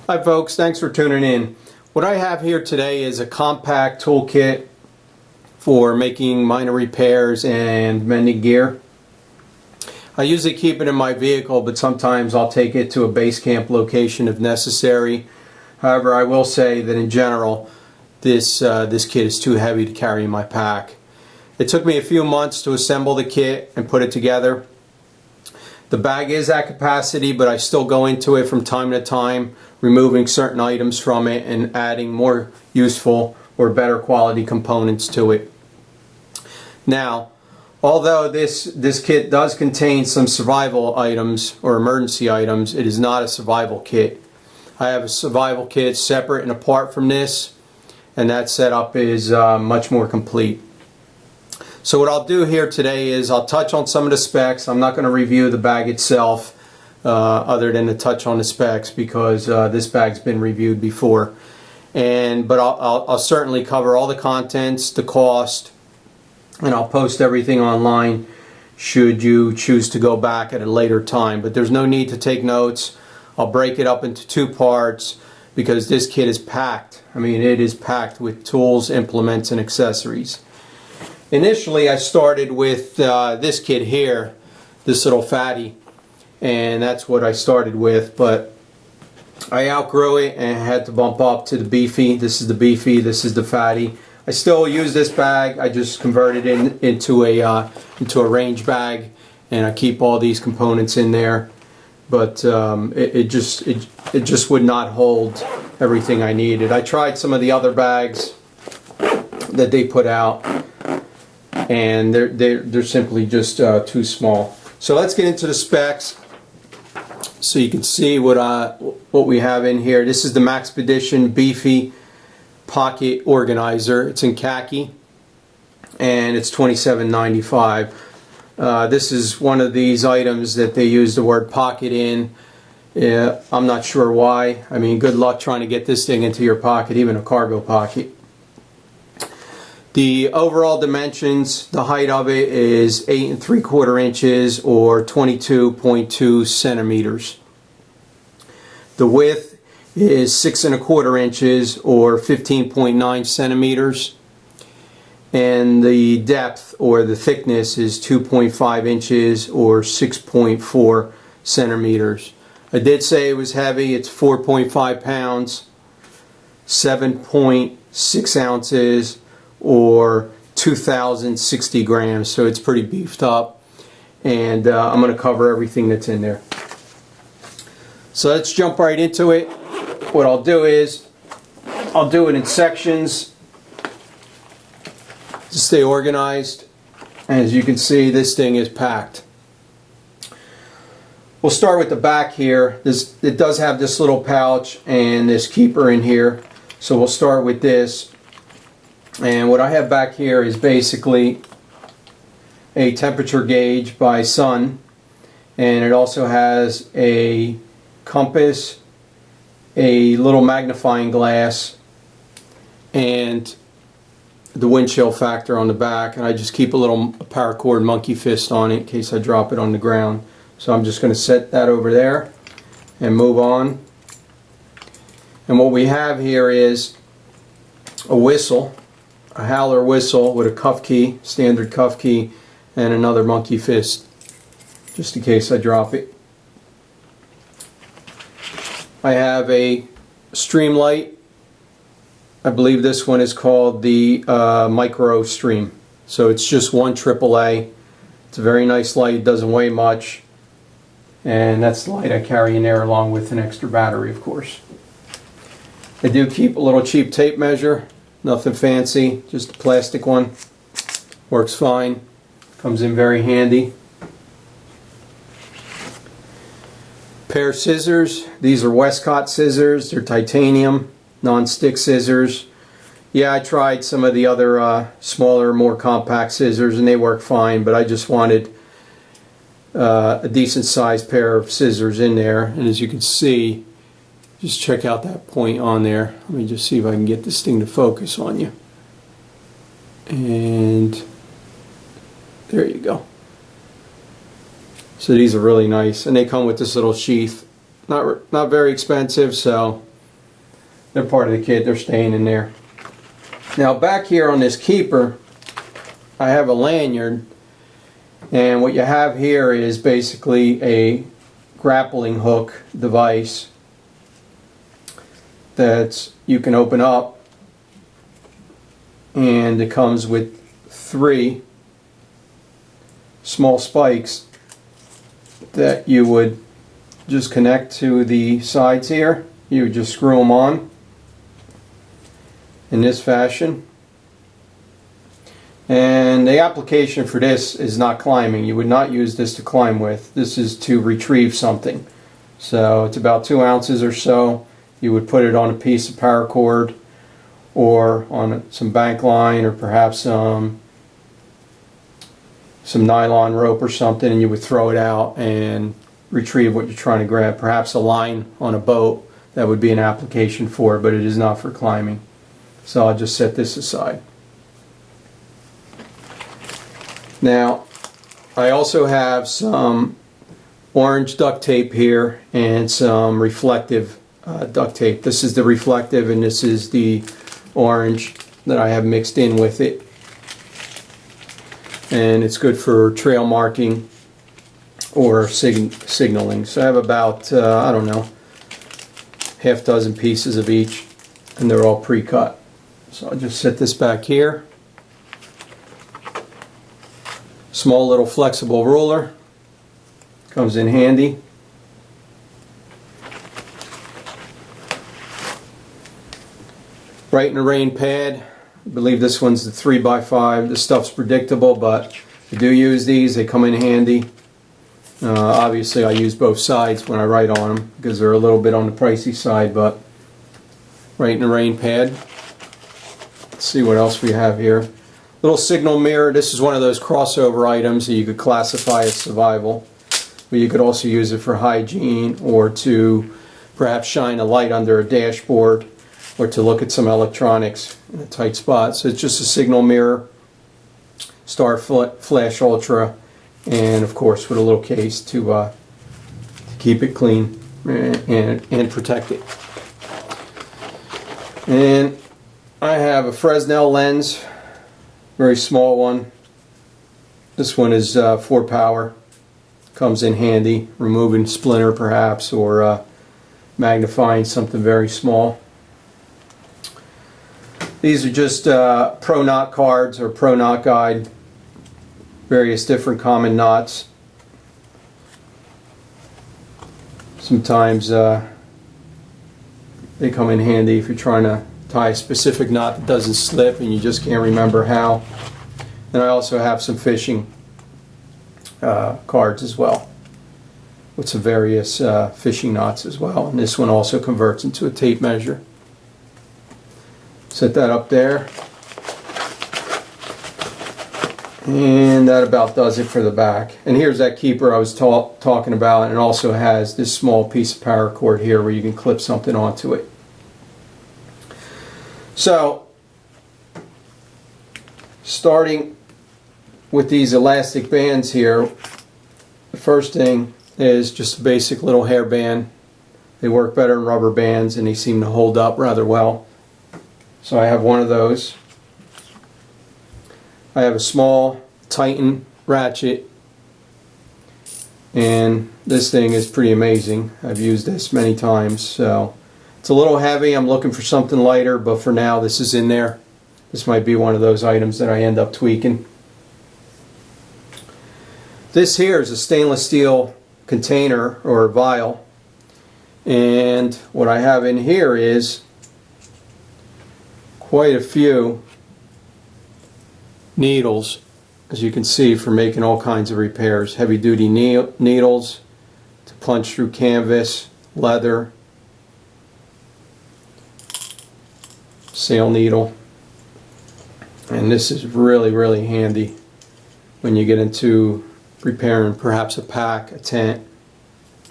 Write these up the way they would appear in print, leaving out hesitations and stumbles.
Hi folks, thanks for tuning in. What I have here today is a compact toolkit for making minor repairs and mending gear. I usually keep it in my vehicle, but sometimes I'll take it to a base camp location if necessary. However, I will say that in general, this kit is too heavy to carry in my pack. It took me a few months to assemble the kit and put it together. The bag is at capacity, but I still go into it from time to time, removing certain items from it and adding more useful or better quality components to it. Now, although this kit does contain some survival items or emergency items, it is not a survival kit. I have a survival kit separate and apart from this, and that setup is much more complete. So what I'll do here today is I'll touch on some of the specs. I'm not going to review the bag itself other than to touch on the specs because this bag's been reviewed before. But I'll certainly cover all the contents, the cost, and I'll post everything online should you choose to go back at a later time. But there's no need to take notes. I'll break it up into two parts because this kit is packed. I mean, it is packed with tools, implements, and accessories. Initially, I started with this kit here, this little Fattie, and that's what I started with, but I outgrew it and had to bump up to the Beefy. This is the Beefy, this is the Fattie. I still use this bag. I just converted it into a range bag, and I keep all these components in there, but it just would not hold everything I needed. I tried some of the other bags that they put out, and they're simply just too small. So let's get into the specs so you can see what we have in here. This is the Maxpedition Beefy Pocket Organizer. It's in khaki and it's $27.95. This is one of these items that they use the word pocket in. I'm not sure why. I mean, good luck trying to get this thing into your pocket, even a cargo pocket. The overall dimensions, the height of it is 8 3/4 inches or 22.2 centimeters. The width is 6 1/4 inches or 15.9 centimeters. And the depth or the thickness is 2.5 inches or 6.4 centimeters. I did say it was heavy. It's 4.5 pounds, 7.6 ounces, or 2,060 grams, so it's pretty beefed up, and I'm going to cover everything that's in there. So let's jump right into it. What I'll do is I'll do it in sections to stay organized. As you can see, this thing is packed. We'll start with the back here. It does have this little pouch and this keeper in here, so we'll start with this. And what I have back here is basically a temperature gauge by sun, and it also has a compass, a little magnifying glass, and the wind chill factor on the back. And I just keep a little paracord monkey fist on it in case I drop it on the ground. So I'm just going to set that over there and move on. And what we have here is a whistle, a howler whistle with a cuff key, standard cuff key, and another monkey fist just in case I drop it. I have a stream light. I believe this one is called the Micro Stream. So it's just one AAA. It's a very nice light, it doesn't weigh much, and that's the light I carry in there along with an extra battery, of course. I do keep a little cheap tape measure. Nothing fancy, just a plastic one. Works fine. Comes in very handy. Pair of scissors. These are Westcott scissors. They're titanium, non-stick scissors. Yeah, I tried some of the other smaller, more compact scissors and they work fine, but I just wanted a decent sized pair of scissors in there. And as you can see, just check out that point on there. Let me just see if I can get this thing to focus on you. And there you go. So these are really nice, and they come with this little sheath. Not very expensive, so They're part of the kit, they're staying in there. Now back here on this keeper, I have a lanyard, and what you have here is basically a grappling hook device that you can open up, and it comes with 3 small spikes that you would just connect to the sides here. You would just screw them on in this fashion. And the application for this is not climbing. You would not use this to climb with. This is to retrieve something. So it's about 2 ounces or so. You would put it on a piece of paracord or on some bank line, or perhaps some nylon rope or something, and you would throw it out and retrieve what you're trying to grab. Perhaps a line on a boat, that would be an application for it, but it is not for climbing. So I'll just set this aside. Now, I also have some orange duct tape here and some reflective duct tape. This is the reflective and this is the orange that I have mixed in with it. And it's good for trail marking or signaling. So I have about, I don't know, half dozen pieces of each, and they're all pre-cut. So I'll just set this back here. Small little flexible ruler, comes in handy. Bright in the rain pad. I believe this one's the 3x5. This stuff's predictable, but I do use these. They come in handy. Obviously I use both sides when I write on them because they're a little bit on the pricey side, but Bright in the rain pad. Let's see what else we have here. Little signal mirror. This is one of those crossover items that you could classify as survival, but you could also use it for hygiene or to perhaps shine a light under a dashboard or to look at some electronics in a tight spot. So it's just a signal mirror, Star Flash Ultra, and of course with a little case to keep it clean and protect it. And I have a Fresnel Lens, very small one. This one is 4 power. Comes in handy, removing splinter perhaps, or magnifying something very small. These are just pro knot cards or pro knot guide, various different common knots. Sometimes they come in handy if you're trying to tie a specific knot that doesn't slip and you just can't remember how. And I also have some fishing cards as well, with some various fishing knots as well. And this one also converts into a tape measure. Set that up there. And that about does it for the back. And here's that keeper I was talking about, and it also has this small piece of paracord here where you can clip something onto it. So, starting with these elastic bands here, the first thing is just a basic little hairband. They work better than rubber bands and they seem to hold up rather well. So I have one of those. I have a small Titan ratchet, and this thing is pretty amazing. I've used this many times. So it's a little heavy. I'm looking for something lighter, but for now this is in there. This might be one of those items that I end up tweaking. This here is a stainless steel container or vial, and what I have in here is quite a few needles, as you can see, for making all kinds of repairs. Heavy duty needles to punch through canvas, leather, sail needle. And this is really handy when you get into repairing perhaps a pack, a tent,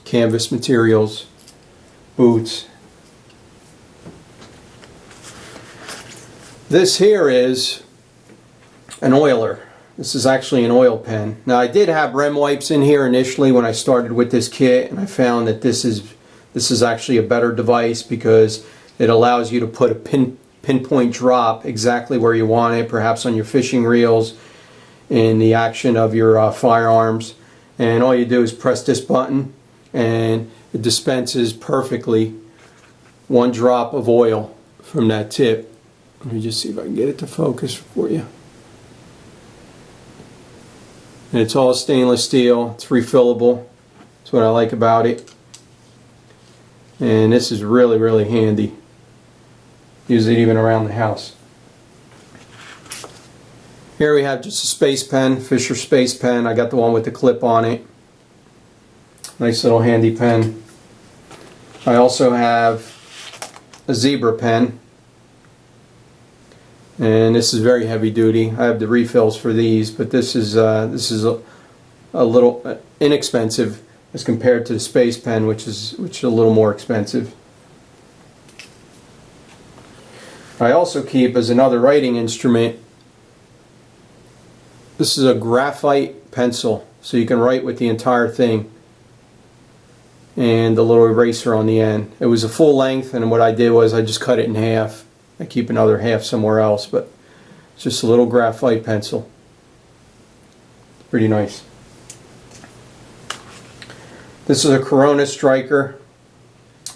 canvas materials, boots. This here is an oiler. This is actually an oil pen. Now I did have rem wipes in here initially when I started with this kit, and I found that this is actually a better device because It allows you to put a pinpoint drop exactly where you want it, perhaps on your fishing reels, in the action of your firearms. And all you do is press this button and it dispenses perfectly one drop of oil from that tip. Let me just see if I can get it to focus for you. And it's all stainless steel, it's refillable. That's what I like about it. And this is really, really handy. Use it even around the house. Here we have just a space pen, Fisher space pen. I got the one with the clip on it. Nice little handy pen. I also have a zebra pen. And this is very heavy duty. I have the refills for these, but this is a little inexpensive as compared to the space pen, which is a little more expensive. I also keep, as another writing instrument, this is a graphite pencil, so you can write with the entire thing, and the little eraser on the end. It was a full length, and what I did was I just cut it in half. I keep another half somewhere else, but it's just a little graphite pencil. Pretty nice. This is a Corona striker. I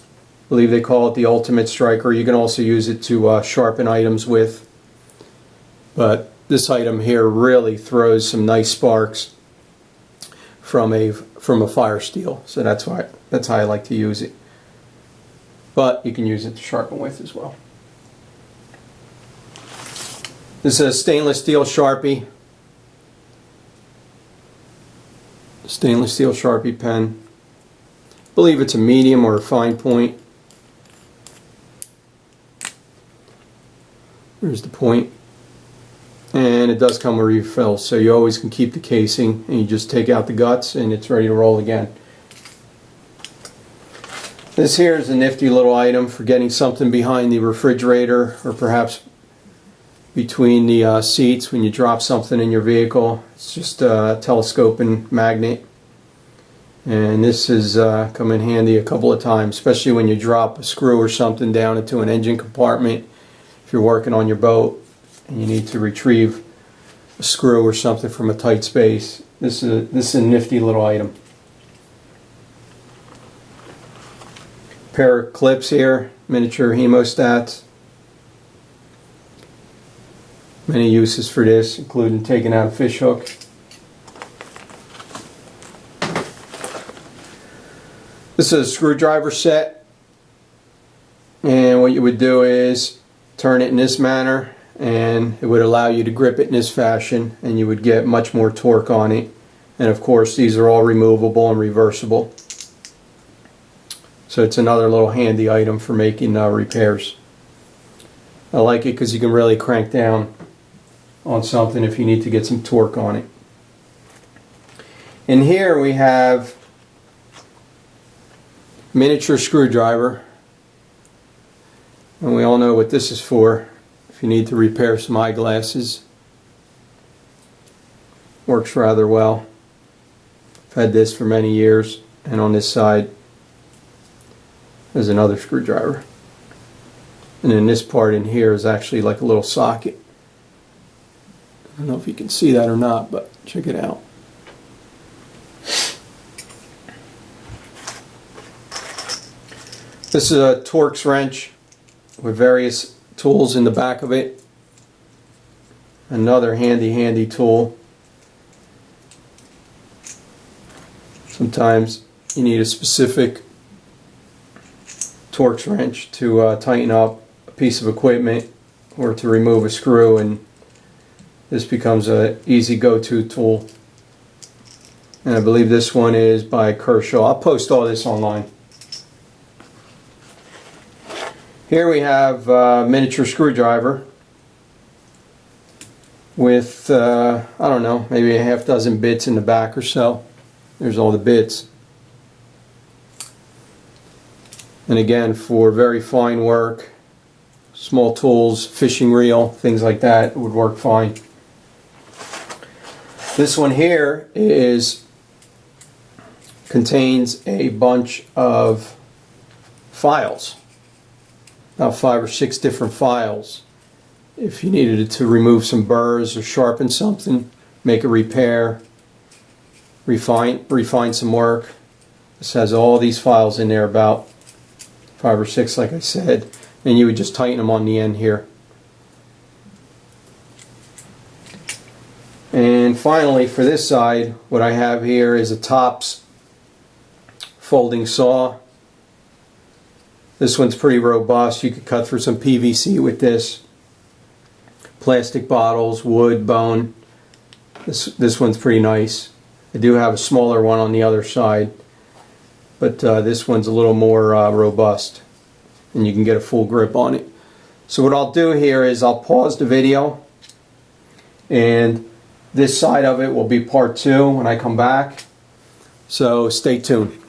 believe they call it the ultimate striker. You can also use it to sharpen items with. But this item here really throws some nice sparks from a fire steel. So that's how I like to use it. But you can use it to sharpen with as well. This is a stainless steel Sharpie. Stainless steel Sharpie pen. I believe it's a medium or a fine point. Here's the point. And it does come with refills, so you always can keep the casing and you just take out the guts and it's ready to roll again. This here is a nifty little item for getting something behind the refrigerator or perhaps between the seats when you drop something in your vehicle. It's just a telescoping magnet, and this has come in handy a couple of times, especially when you drop a screw or something down into an engine compartment. If you're working on your boat and you need to retrieve a screw or something from a tight space, this is a nifty little item. Pair of clips here, miniature hemostats. Many uses for this, including taking out a fish hook. This is a screwdriver set, and what you would do is turn it in this manner and it would allow you to grip it in this fashion and you would get much more torque on it. And of course these are all removable and reversible. So it's another little handy item for making repairs. I like it because you can really crank down on something if you need to get some torque on it. And here we have miniature screwdriver, and we all know what this is for. If you need to repair some eyeglasses, works rather well. I've had this for many years, and on this side there's another screwdriver, and then this part in here is actually like a little socket. I don't know if you can see that or not, but check it out. This is a Torx wrench with various tools in the back of it. Another handy tool. Sometimes you need a specific Torx wrench to tighten up a piece of equipment or to remove a screw, and this becomes an easy go-to tool. And I believe this one is by Kershaw. I'll post all this online. Here we have a miniature screwdriver with, I don't know, maybe a half dozen bits in the back or so. There's all the bits. And again, for very fine work, small tools, fishing reel, things like that, it would work fine. This one here contains a bunch of files. about 5 or 6 different files. If you needed to remove some burrs or sharpen something, make a repair, refine some work. This has all these files in there, about 5 or 6 like I said, and you would just tighten them on the end here. And finally, for this side, what I have here is a Torx folding saw. This one's pretty robust. You could cut through some PVC with this. Plastic bottles, wood, bone. This one's pretty nice. I do have a smaller one on the other side, but this one's a little more robust, and you can get a full grip on it. So what I'll do here is I'll pause the video, and this side of it will be part 2 when I come back. So stay tuned.